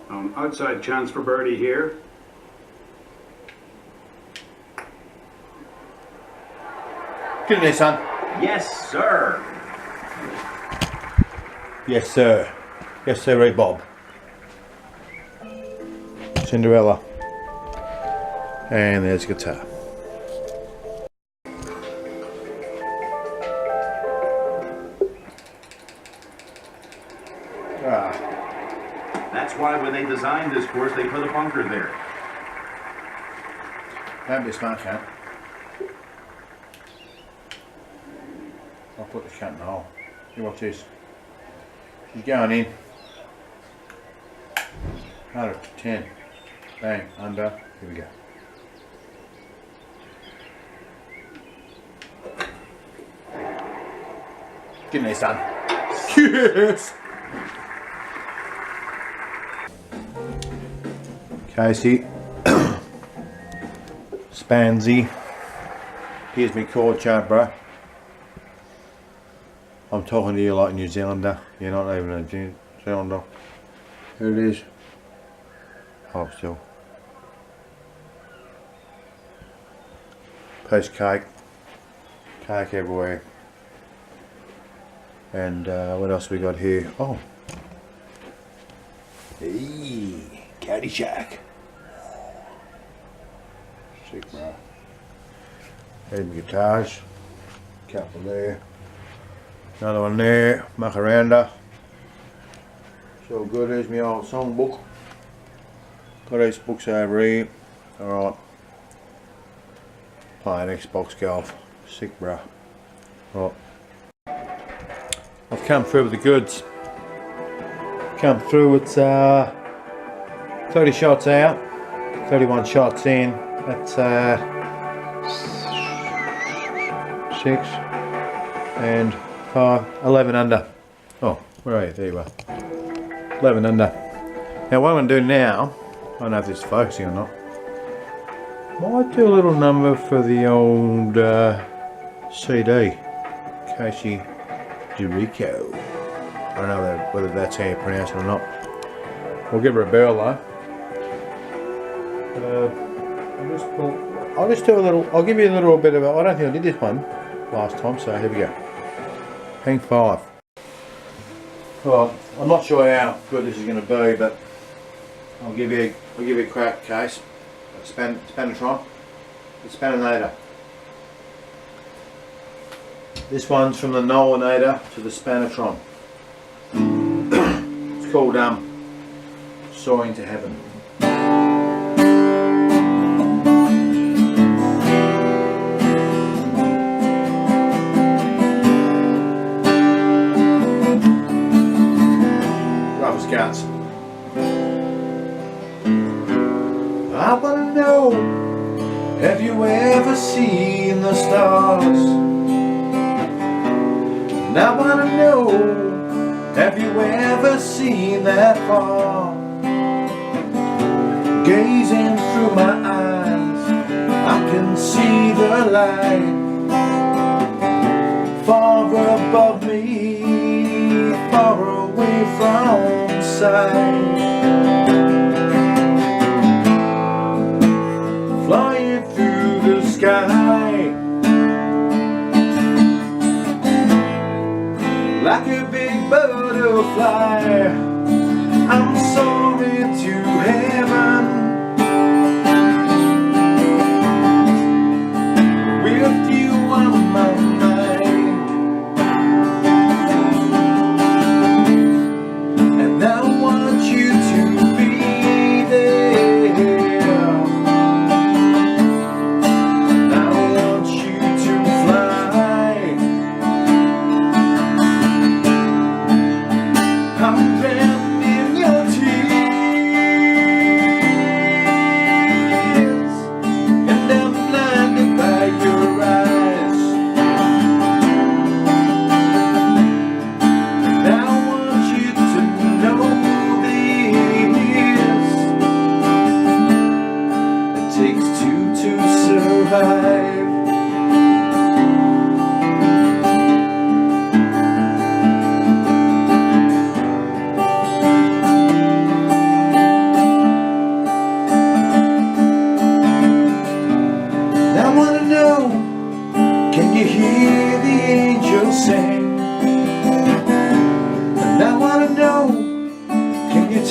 Outside chance for birdie here. Get in there, son. Yes, sir. Yes, sir. Yes, sir, Ray Bob. Cinderella. And there's guitar. That's why when they designed this course, they put a bunker there. Don't be smart, cat. I'll put the cat in the hole. You watch this. She's going in. 110. Bang, under. Here we go. Get in there, son. Yes! Casey. Spansy. Here's me chord chart, bro. I'm talking to you like a New Zealander. You're not even a New Zealander. Here it is. Hold still. Piece of cake. Cake everywhere. And what else we got here? Oh. Hey, Caddyshack. Sick, bro. Here's my guitars. Couple there. Another one there. Macaranda. So good. There's my old songbook. Got these books over here. Alright. Playing Xbox golf. Sick, bro. Right. I've come through with the goods. Come through with 30 shots out. 31 shots in. That's 6 and 5, 11 under. Oh, where are you? There you are. 11 under. Now what I'm going to do now, I don't know if this is focusing or not, might do a little number for the old CD. Casey Jericho. I don't know whether that's how you pronounce it or not. We'll give her a bell though. I'll just do a little, I'll give you a little bit of a, I don't think I did this one last time, so here we go. Hang 5. Well, I'm not sure how good this is going to be, but I'll give you a crack, Case. Spanatron. The Spaninator. This one's from the no1 to the Spanatron. It's called Soaring to Heaven. Rough as guts. I wanna know, have you ever seen the stars? And I wanna know, have you ever seen that far? Gazing through my eyes, I can see the light far above me, far away from sight. Flying through the sky like a big butterfly, I'm soaring to heaven with you on my mind, and I want you to be there. I want you to fly. I'm drowned in your tears.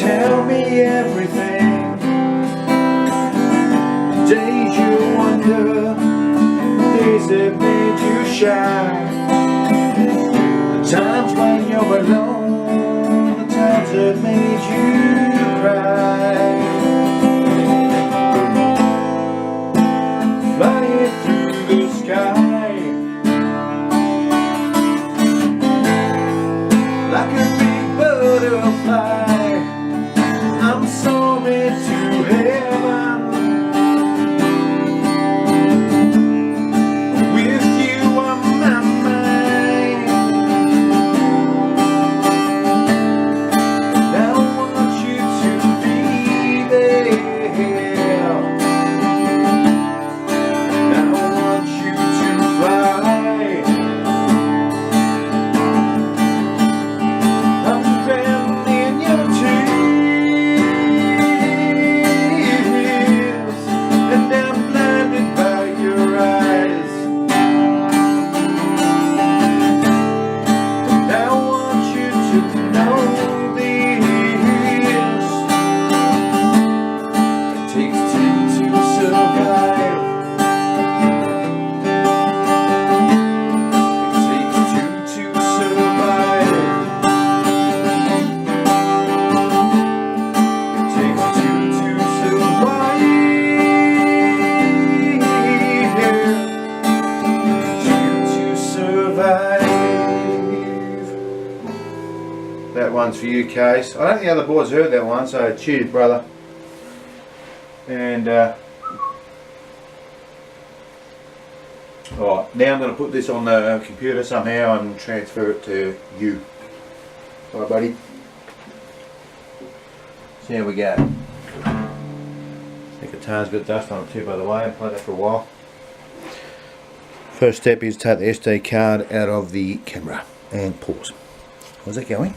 tell me everything. Days you wonder, days that made you shy, the times when you're alone, the times that made you cry. Flying through the sky like a big butterfly, I'm soaring to heaven. With you on my mind, and I want you to be there. And I want you to fly. I'm drowned in your tears, and I'm blinded by your eyes. And I want you to know this: it takes two to survive. It takes two to survive. It takes two to survive. Two to survive. That one's for you, Case. I don't think the other boys heard that one, so cheers, brother. And alright, now I'm going to put this on the computer somehow and transfer it to you. Alright, buddy. So here we go. The guitar's got dust on it too, by the way. I've played that for a while. First step is take the SD card out of the camera and pause. How's that going?